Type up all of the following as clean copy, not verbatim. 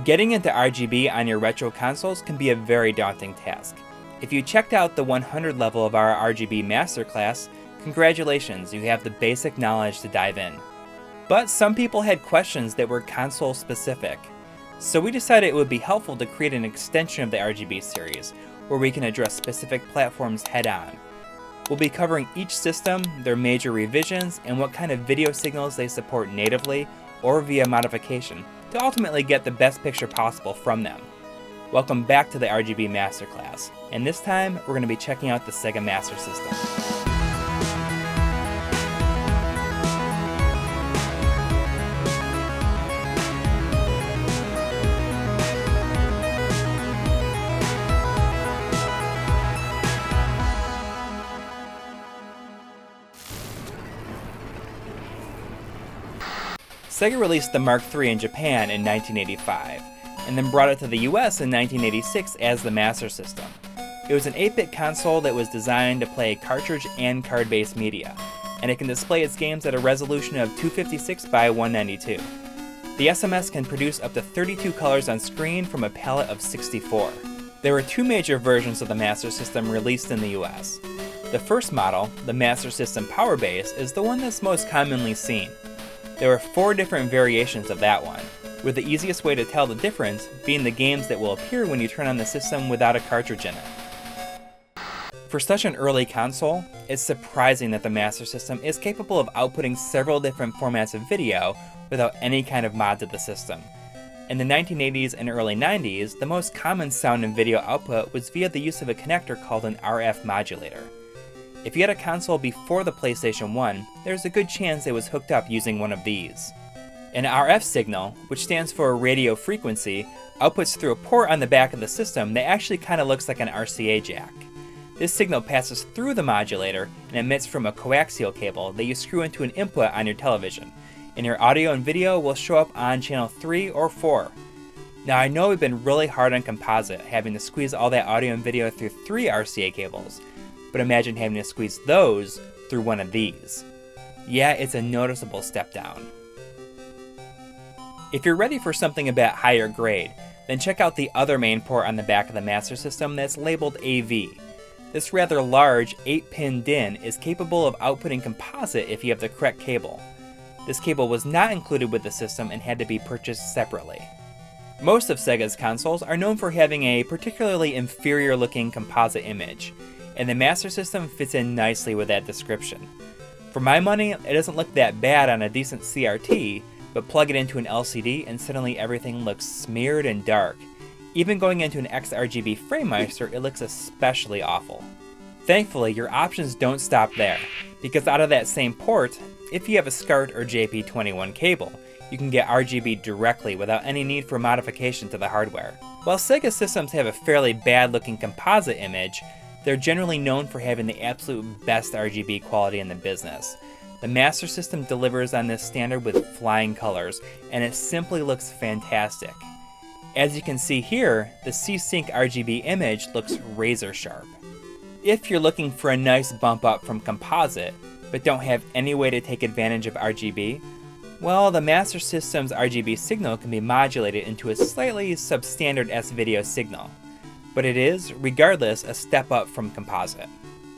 Getting into RGB on your retro consoles can be a very daunting task. If you checked out the 100 level of our RGB Masterclass, congratulations, you have the basic knowledge to dive in. But some people had questions that were console specific, so we decided it would be helpful to create an extension of the RGB series, where we can address specific platforms head on. We'll be covering each system, their major revisions, and what kind of video signals they support natively or via modification, to ultimately get the best picture possible from them. Welcome back to the RGB Masterclass, and this time we're going to be checking out the Sega Master System. Sega released the Mark III in Japan in 1985, and then brought it to the US in 1986 as the Master System. It was an 8-bit console that was designed to play cartridge and card-based media, and it can display its games at a resolution of 256 by 192. The SMS can produce up to 32 colors on screen from a palette of 64. There were two major versions of the Master System released in the US. The first model, the Master System Power Base, is the one that's most commonly seen. There are 4 different variations of that one, with the easiest way to tell the difference being the games that will appear when you turn on the system without a cartridge in it. For such an early console, it's surprising that the Master System is capable of outputting several different formats of video without any kind of mod to the system. In the 1980s and early 90s, the most common sound and video output was via the use of a connector called an RF modulator. If you had a console before the PlayStation 1, there's a good chance it was hooked up using one of these. An RF signal, which stands for radio frequency, outputs through a port on the back of the system that actually kind of looks like an RCA jack. This signal passes through the modulator and emits from a coaxial cable that you screw into an input on your television, and your audio and video will show up on channel 3 or 4. Now I know we've been really hard on composite, having to squeeze all that audio and video through 3 RCA cables, but imagine having to squeeze those through one of these. Yeah, it's a noticeable step down. If you're ready for something a bit higher grade, then check out the other main port on the back of the Master System that's labeled AV. This rather large 8-pin DIN is capable of outputting composite if you have the correct cable. This cable was not included with the system and had to be purchased separately. Most of Sega's consoles are known for having a particularly inferior looking composite image, and the Master System fits in nicely with that description. For my money, it doesn't look that bad on a decent CRT, but plug it into an LCD and suddenly everything looks smeared and dark. Even going into an XRGB Framemeister, it looks especially awful. Thankfully, your options don't stop there, because out of that same port, if you have a SCART or JP21 cable, you can get RGB directly without any need for modification to the hardware. While Sega systems have a fairly bad looking composite image, they're generally known for having the absolute best RGB quality in the business. The Master System delivers on this standard with flying colors, and it simply looks fantastic. As you can see here, the C-Sync RGB image looks razor sharp. If you're looking for a nice bump up from composite, but don't have any way to take advantage of RGB, well, the Master System's RGB signal can be modulated into a slightly substandard S-video signal. But it is, regardless, a step up from composite.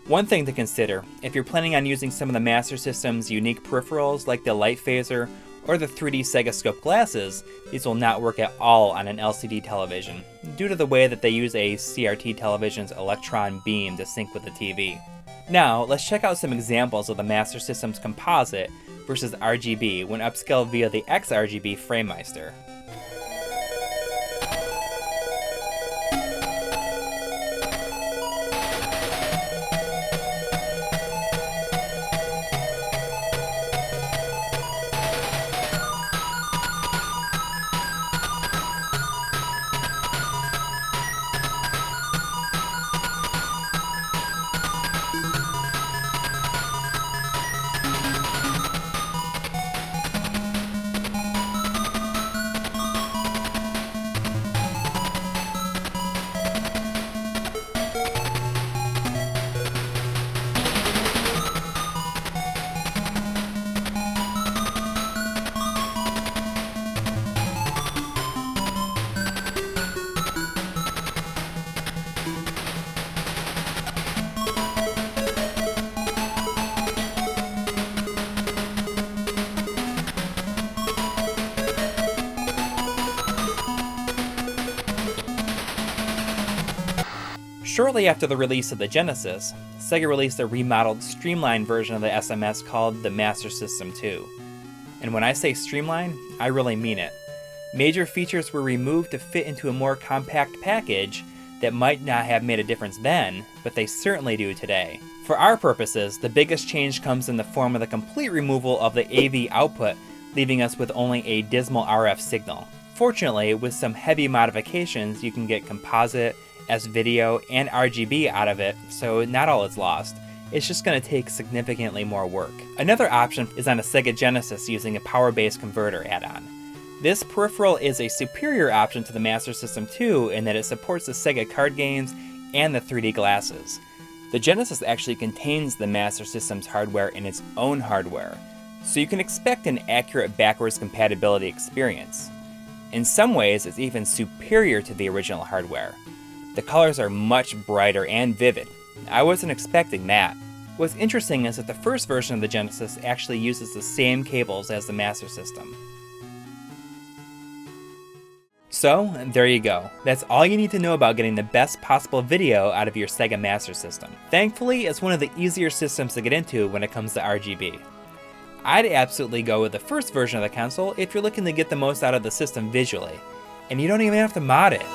One thing to consider, if you're planning on using some of the Master System's unique peripherals like the light phaser or the 3D Sega Scope glasses, these will not work at all on an LCD television, due to the way that they use a CRT television's electron beam to sync with the TV. Now, let's check out some examples of the Master System's composite versus RGB when upscaled via the XRGB Framemeister. Shortly after the release of the Genesis, Sega released a remodeled, streamlined version of the SMS called the Master System 2. And when I say streamlined, I really mean it. Major features were removed to fit into a more compact package that might not have made a difference then, but they certainly do today. For our purposes, the biggest change comes in the form of the complete removal of the AV output, leaving us with only a dismal RF signal. Fortunately, with some heavy modifications, you can get composite, S-video, and RGB out of it, so not all is lost. It's just going to take significantly more work. Another option is on a Sega Genesis using a power-based converter add-on. This peripheral is a superior option to the Master System 2 in that it supports the Sega card games and the 3D glasses. The Genesis actually contains the Master System's hardware in its own hardware, so you can expect an accurate backwards compatibility experience. In some ways, it's even superior to the original hardware. The colors are much brighter and vivid. I wasn't expecting that. What's interesting is that the first version of the Genesis actually uses the same cables as the Master System. So, there you go. That's all you need to know about getting the best possible video out of your Sega Master System. Thankfully, it's one of the easier systems to get into when it comes to RGB. I'd absolutely go with the first version of the console if you're looking to get the most out of the system visually. And you don't even have to mod it.